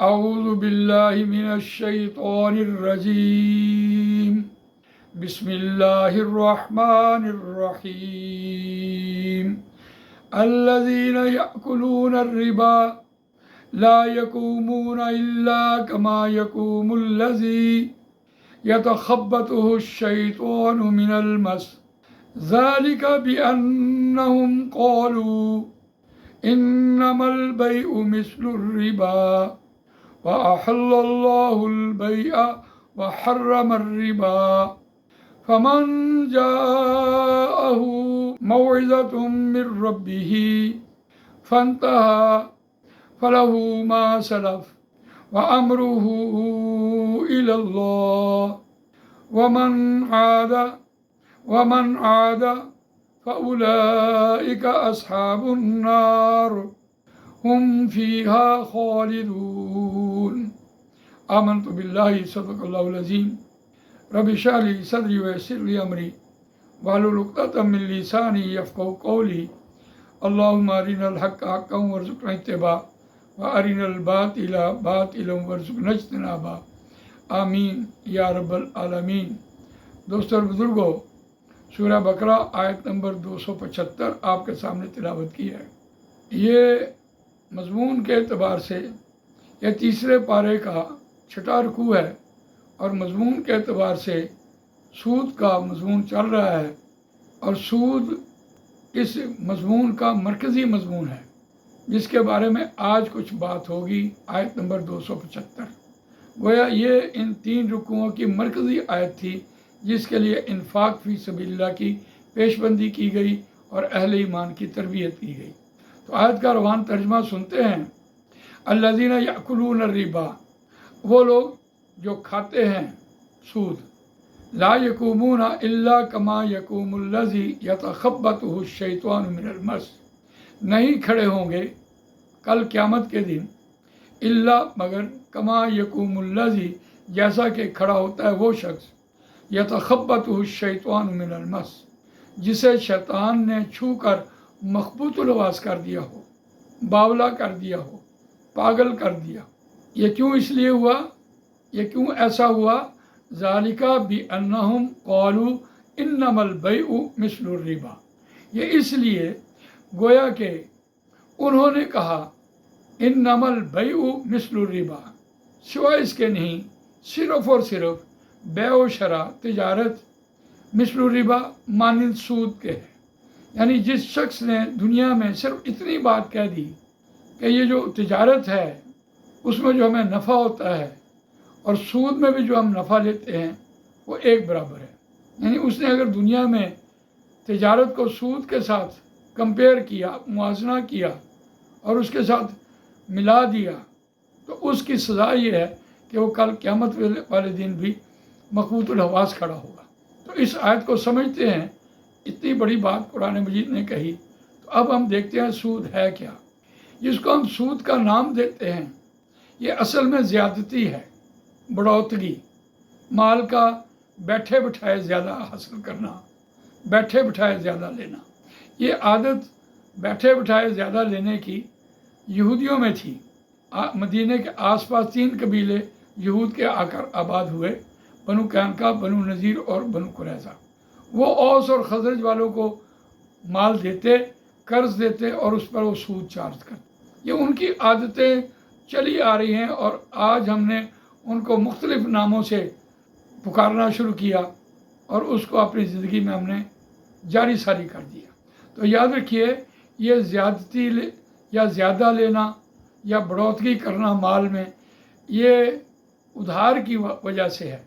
اعوذ باللہ من الشیطان الرجیم بسم اللہ الرحمن الرحیم الذین یأکلون الربا لا یقومون الا کما یقوم الذی یتخبطہ الشیطان من المس ذلک بأنہم قالوا انما البیع مثل الربا وأحل الله البيع وحرم الربا فمن جاءه موعظة من ربه فانتهى فله ما سلف وأمره إلى الله ومن عاد فأولئك أصحاب النار ہم فیہا خالدون آمنت باللہ صدق اللہ العظیم رب اشرح لی صدری ویسر لی امری واحلل عقدۃ من لسانی یفقہوا قولی اللہم ارنا الحق حقا وارزقنا اتباعہ وارنا الباطل باطلا وارزقنا اجتنابہ آمین یا رب العالمین۔ دوستو اور بزرگوں، سورہ بقرہ آیت نمبر 275 آپ کے سامنے تلاوت کی ہے۔ یہ مضمون کے اعتبار سے یہ تیسرے پارے کا چھٹا رکوع ہے اور مضمون کے اعتبار سے سود کا مضمون چل رہا ہے، اور سود اس مضمون کا مرکزی مضمون ہے جس کے بارے میں آج کچھ بات ہوگی۔ آیت نمبر 275 گویا یہ ان 3 رکوعوں کی مرکزی آیت تھی جس کے لیے انفاق فی سبیل اللہ کی پیش بندی کی گئی اور اہل ایمان کی تربیت کی گئی۔ تو آیت کا روان ترجمہ سنتے ہیں۔ الذین یأکلون الربا، وہ لوگ جو کھاتے ہیں سود، لا یقومون الا کما یقوم الذی یتخبطہ الشیطان من المس، نہیں کھڑے ہوں گے کل قیامت کے دن الا مگر کما یقوم الذی، جیسا کہ کھڑا ہوتا ہے وہ شخص، یتخبطہ الشیطان من المس، جسے شیطان نے چھو کر مخبوط الحواس کر دیا ہو، باولا کر دیا ہو، پاگل کر دیا۔ یہ کیوں اس لیے ہوا، یہ کیوں ایسا ہوا؟ ذالک بأنہم قالوا انما البیع مثل الربا، یہ اس لیے گویا کہ انہوں نے کہا انما البیع مثل الربا، سوائے اس کے نہیں، صرف اور صرف بیع و شرع تجارت مثل الربا مانند سود کے ہے۔ یعنی جس شخص نے دنیا میں صرف اتنی بات کہہ دی کہ یہ جو تجارت ہے اس میں جو ہمیں نفع ہوتا ہے اور سود میں بھی جو ہم نفع لیتے ہیں وہ ایک برابر ہے، یعنی اس نے اگر دنیا میں تجارت کو سود کے ساتھ کمپیئر کیا، موازنہ کیا اور اس کے ساتھ ملا دیا تو اس کی سزا یہ ہے کہ وہ کل قیامت والے دن بھی مخبوط الحواس کھڑا ہوگا۔ تو اس آیت کو سمجھتے ہیں، اتنی بڑی بات قرآن مجید نے کہی، تو اب ہم دیکھتے ہیں سود ہے کیا۔ جس کو ہم سود کا نام دیتے ہیں یہ اصل میں زیادتی ہے، بڑھوتگی، مال کا بیٹھے بٹھائے زیادہ حاصل کرنا، بیٹھے بٹھائے زیادہ لینا۔ یہ عادت بیٹھے بٹھائے زیادہ لینے کی یہودیوں میں تھی۔ مدینے کے آس پاس 3 قبیلے یہود کے آ کر آباد ہوئے، بنو قینقاع، بنو نذیر اور بنو قریظہ۔ وہ اوس اور خزرج والوں کو مال دیتے، قرض دیتے اور اس پر وہ سود چارج کرتے۔ یہ ان کی عادتیں چلی آ رہی ہیں اور آج ہم نے ان کو مختلف ناموں سے پکارنا شروع کیا اور اس کو اپنی زندگی میں ہم نے جاری ساری کر دیا۔ تو یاد رکھیے، یہ زیادتی یا زیادہ لینا یا بڑھوتگی کرنا مال میں، یہ ادھار کی وجہ سے ہے۔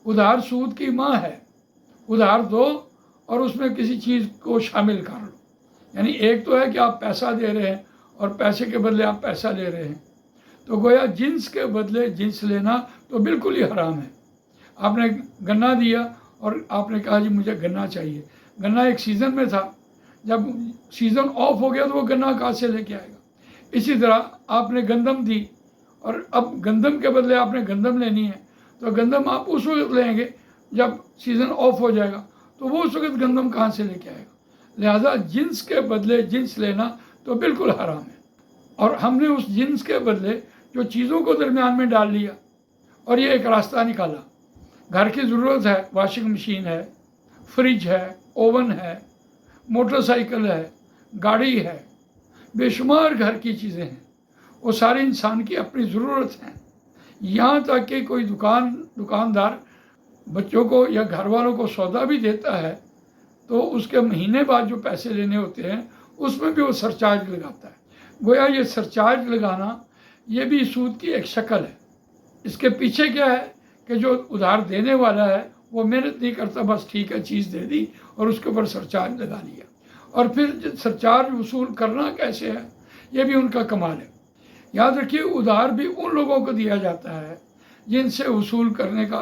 ادھار سود کی ماں ہے۔ ادھار دو اور اس میں کسی چیز کو شامل کر لو، یعنی ایک تو ہے کہ آپ پیسہ دے رہے ہیں اور پیسے کے بدلے آپ پیسہ لے رہے ہیں، تو گویا جنس کے بدلے جنس لینا تو بالکل ہی حرام ہے۔ آپ نے گنا دیا اور آپ نے کہا جی مجھے گنا چاہیے۔ گنا ایک سیزن میں تھا، جب سیزن آف ہو گیا تو وہ گنا کہاں سے لے کے آئے گا؟ اسی طرح آپ نے گندم دی اور اب گندم کے بدلے آپ نے گندم لینی ہے، تو گندم آپ اس وقت لیں گے جب سیزن آف ہو جائے گا، تو وہ اس وقت گندم کہاں سے لے کے آئے گا؟ لہذا جنس کے بدلے جنس لینا تو بالکل حرام ہے، اور ہم نے اس جنس کے بدلے जो चीज़ों को दरमियान में डाल लिया और ये एक रास्ता निकाला। घर की ज़रूरत है, वॉशिंग मशीन है, फ्रिज है, ओवन है, मोटरसाइकिल है, गाड़ी है, बेशुमार घर की चीज़ें हैं, वो सारे इंसान की अपनी ज़रूरत हैं। यहाँ तक कि कोई दुकानदार बच्चों को या घर वालों को सौदा भी देता है तो उसके महीने बाद जो पैसे लेने होते हैं उसमें भी वो सरचार्ज लगाता है। गोया ये सरचार्ज लगाना ये भी सूद की एक शक्ल है। इसके पीछे क्या है कि जो उधार देने वाला है वो मेहनत नहीं करता, बस ठीक है चीज़ दे दी और उसके ऊपर सरचार्ज लगा लिया। और फिर सरचार्ज वसूल करना कैसे है ये भी उनका कमाल है। याद रखिए, उधार भी उन लोगों को दिया जाता है जिनसे वसूल करने का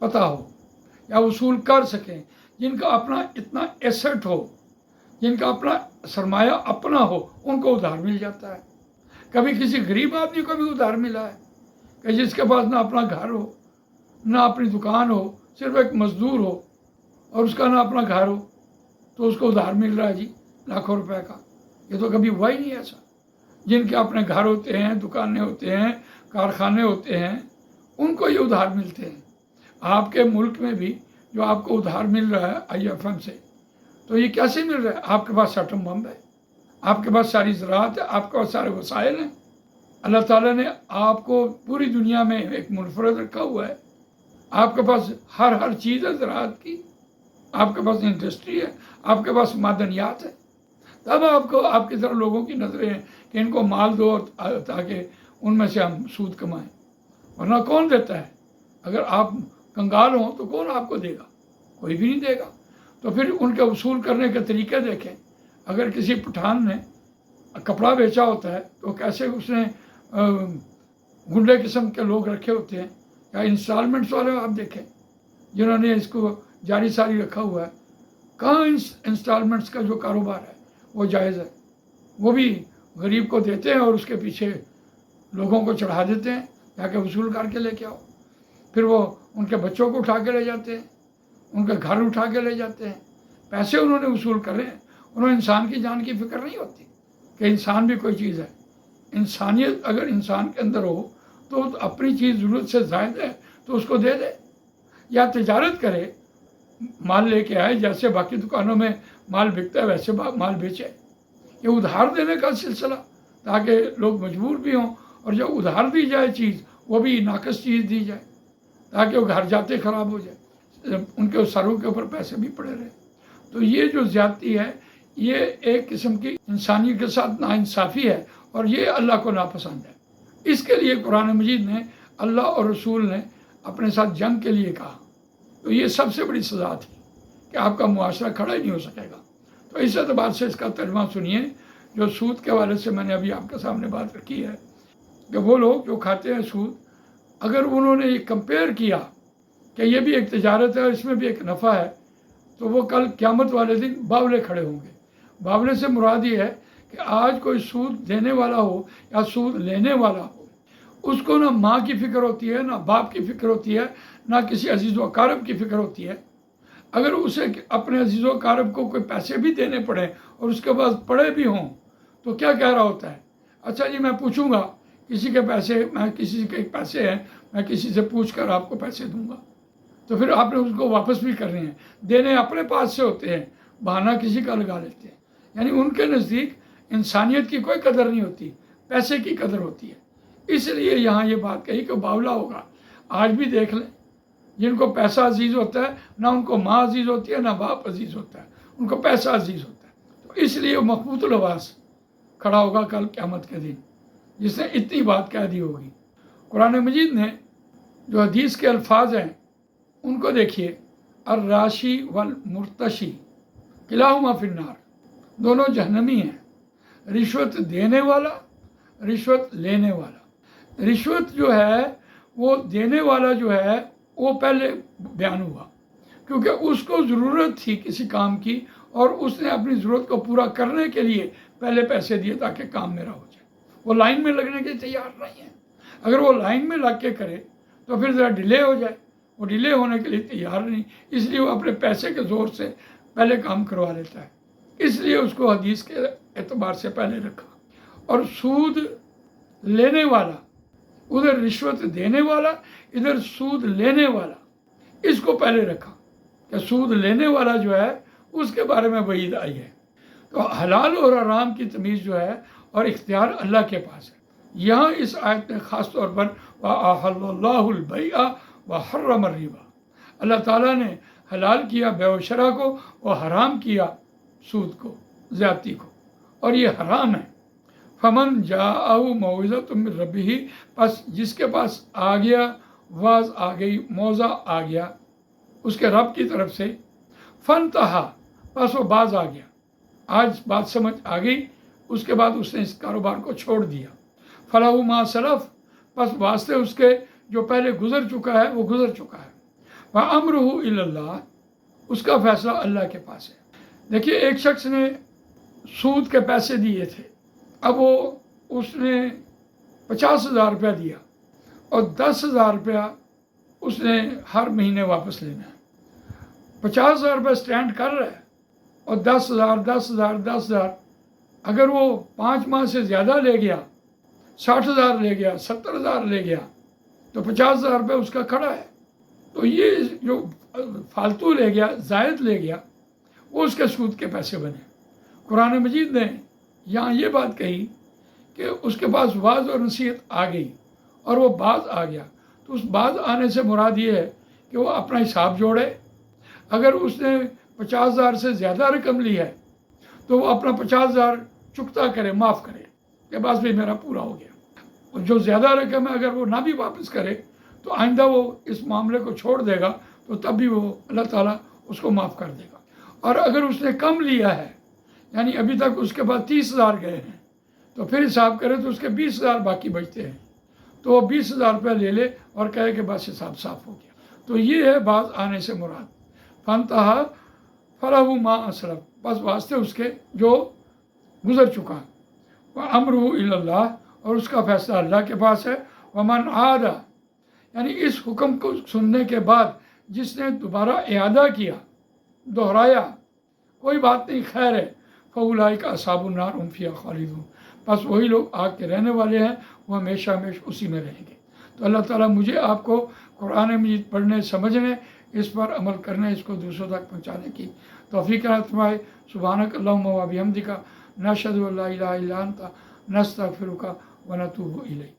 पता हो या वसूल कर सकें, जिनका अपना इतना एसेट हो, जिनका अपना सरमाया अपना हो, उनको उधार मिल जाता है। कभी किसी गरीब आदमी को भी उधार मिला है कि जिसके पास ना अपना घर हो, ना अपनी दुकान हो, सिर्फ एक मजदूर हो और उसका ना अपना घर हो, तो उसको उधार मिल रहा है जी लाखों रुपए का। ये तो कभी हुआ ही नहीं ऐसा। जिनके अपने घर होते हैं, दुकानें होते हैं, कारखाने होते हैं, उनको ये उधार मिलते हैं। आपके मुल्क में भी जो आपको उधार मिल रहा है IMF से, तो ये कैसे मिल रहा है? आपके पास एटम बम है, आपके पास सारी ज़राअत है, आपके पास सारे वसाइल हैं। अल्लाह ताला ने आपको पूरी दुनिया में एक मुनफरद रखा हुआ है। आपके पास हर चीज़ है ज़राअत की, आपके पास इंडस्ट्री है, आपके पास मादनियात है। तब आपको आपकी तरफ लोगों की नज़रें हैं कि इनको माल दो ताकि उनमें से हम सूद कमाएं, वरना कौन देता है? अगर आप कंगाल हों तो कौन आपको देगा? कोई भी नहीं देगा। तो फिर उनके वसूल करने के तरीके देखें। अगर किसी पठान ने कपड़ा बेचा होता है तो कैसे उसने गुंडे किस्म के लोग रखे होते हैं, या इंस्टॉलमेंट्स वाले आप देखें जिन्होंने इसको जारी सारी रखा हुआ है। कहाँ इंस्टॉलमेंट्स का जो कारोबार है वो जायज़ है, वो भी गरीब को देते हैं और उसके पीछे लोगों को चढ़ा देते हैं, जाके वसूल करके लेके आओ। फिर वो उनके बच्चों को उठा के ले जाते हैं, उनके घर उठा के ले जाते हैं। पैसे उन्होंने वसूल कर रहे हैं, उन्होंने इंसान की जान की फिक्र नहीं होती कि इंसान भी कोई चीज़ है। इंसानियत अगर इंसान के अंदर हो तो अपनी चीज़ ज़रूरत से ज़ायद है तो उसको दे दे, या तिजारत करे, माल लेके आए। जैसे बाकी दुकानों में माल बिकता है वैसे माल बेचे। ये उधार देने का सिलसिला, ताकि लोग मजबूर भी हों, और जब उधार दी जाए चीज़ वो भी नाकस चीज़ दी जाए ताकि वो घर जाते ख़राब हो जाए, उनके सरों के ऊपर पैसे भी पड़े रहे। तो ये जो ज़्यादती है ये एक किस्म की इंसानियत के साथ नाइंसाफ़ी है और ये अल्लाह को नापसंद है। इसके लिए कुरान मजीद ने, अल्लाह और रसूल ने अपने साथ जंग के लिए कहा। तो ये सबसे बड़ी सज़ा थी कि आपका मुआशरा खड़ा ही नहीं हो सकेगा। तो इस एतबार से इसका तर्जुमा सुनिए जो सूद के हवाले से मैंने अभी आपके सामने बात रखी है कि वो लोग जो खाते हैं सूद, अगर उन्होंने ये कंपेयर किया कि ये भी एक तिजारत है और इसमें भी एक नफ़ा है, तो वो कल क़यामत वाले दिन बावले खड़े होंगे। बावले से मुराद ये है कि आज कोई सूद देने वाला हो या सूद लेने वाला हो, उसको ना माँ की फ़िक्र होती है, ना बाप की फ़िक्र होती है, ना किसी अजीज़ व अकारब की फ़िक्र होती है। अगर उसे अपने अजीज़ व अकारब को कोई पैसे भी देने पड़े और उसके पास पड़े भी हों तो क्या कह रहा होता है, अच्छा जी मैं पूछूंगा किसी के पैसे, मैं किसी के पैसे हैं, मैं किसी से पूछ कर आपको पैसे दूंगा। तो फिर आपने उसको वापस भी करने हैं, देने अपने पास से होते हैं, बहाना किसी का लगा लेते हैं। यानी उनके नज़दीक इंसानियत की कोई कदर नहीं होती, पैसे की कदर होती है। इसलिए यहाँ ये बात कही कि बावला होगा। आज भी देख लें, जिनको पैसा अजीज़ होता है ना उनको माँ अजीज़ होती है ना बाप अजीज़ होता है, उनको पैसा अजीज़ होता है। तो इसलिए मखबूत लबास खड़ा होगा कल क़यामत के दिन, जिसने इतनी बात कह दी होगी। कुरान मजीद ने जो हदीस के अल्फाज हैं उनको देखिए, अर्राशी वल मुर्तशी किलाहुमा फिन्नार, दोनों जहन्नमी हैं। रिश्वत देने वाला, रिश्वत लेने वाला। रिश्वत जो है वो देने वाला जो है वो पहले बयान हुआ, क्योंकि उसको ज़रूरत थी किसी काम की और उसने अपनी ज़रूरत को पूरा करने के लिए पहले पैसे दिए ताकि काम मेरा हो जाए। वो लाइन में लगने के तैयार नहीं है। अगर वो लाइन में लग के करे तो फिर ज़रा डिले हो जाए, वो डिले होने के लिए तैयार नहीं, इसलिए वो अपने पैसे के ज़ोर से पहले काम करवा लेता है। इसलिए उसको हदीस के एतबार से पहले रखा। और सूद लेने वाला उधर रिश्वत देने वाला, इधर सूद लेने वाला, इसको पहले रखा कि सूद लेने वाला जो है उसके बारे में वईद आई है। तो हलाल और हराम की तमीज़ जो है और इख्तियार अल्लाह के पास है। यहाँ इस आयत में ख़ास तौर पर वअहल्लल्लाहुल बैअ व हर्रमर रिबा, अल्लाह ताला ने हलाल किया बेव शरा को और हराम किया सूद को, ज़्यादती को, और ये हराम है। फमन जाअहु मौइज़तुम मिन रब्बिही, बस जिसके पास आ गया, वाज आ गई, मौज़ा आ गया उसके रब की तरफ से, फनतहा, बस वो बाज आ गया, आज बात समझ आ गई, उसके बाद उसने इस कारोबार को छोड़ दिया। फलाहु मा सलफ़, बस वास्ते उसके जो पहले गुजर चुका है वो गुजर चुका है। व अम्रुहु इल्लल्लाह, उसका फैसला अल्लाह के पास है। देखिए, एक शख्स ने सूद के पैसे दिए थे, अब वो उसने 50,000 रुपया दिया और 10,000 रुपया उसने हर महीने वापस लेना है। 50,000 रुपये स्टैंड कर रहा है और 10,000 अगर वो 5 माह से ज़्यादा ले गया, 60,000 ले गया, 70,000 ले गया, तो 50,000 रुपये उसका खड़ा है। तो ये जो फालतू ले गया, जायद ले गया, वो उसके सूद के पैसे बने। कुरान मजीद ने यहाँ ये बात कही कि उसके पास वाज और नसीहत आ गई और वो बाज आ गया। तो उस बाज आने से मुराद ये है कि वो अपना हिसाब जोड़े। अगर उसने 50,000 से ज़्यादा रकम ली है तो वो अपना 50,000 चुकता करे, माफ़ करे कि बस भी मेरा पूरा हो गया। और जो ज़्यादा रकम है अगर वो ना भी वापस करे तो आइंदा वो इस मामले को छोड़ देगा, तो तब भी वो अल्लाह ताला उसको माफ़ कर देगा। और अगर उसने कम लिया है, यानी अभी तक उसके पास 30,000 गए हैं, तो फिर हिसाब करें तो उसके 20,000 बाकी बचते हैं, तो वो 20,000 रुपये ले ले और कहे कि बस हिसाब साफ हो गया। तो ये है बात आने से मुराद। फनतहा फलहु मा असलफ, बस वास्ते उसके जो गुजर चुका है। व अम्रुहु इल्लल्लाह, और उसका फैसला अल्लाह के पास है। वमन आदा, यानी इस हुक्म को सुनने के बाद जिसने दोबारा इआदा किया, दोहराया, कोई बात नहीं, खैर है, फउलाइका अस्हाबुन नार हुम फिहा खालिदून, बस वही लोग आग के रहने वाले हैं, वो हमेशा हमेशा उसी में रहेंगे। तो अल्लाह ताला मुझे आपको कुरान मजीद पढ़ने, समझने, इस पर अमल करने, इसको दूसरों तक पहुँचाने की तौफीक अता फरमाए। सुब्हानक अल्लाहुम्मा व बिहम्दिका, नशहदु अल्ला इलाहा इल्ला अंता, नस्तगफिरुका व नतूबु इलैक।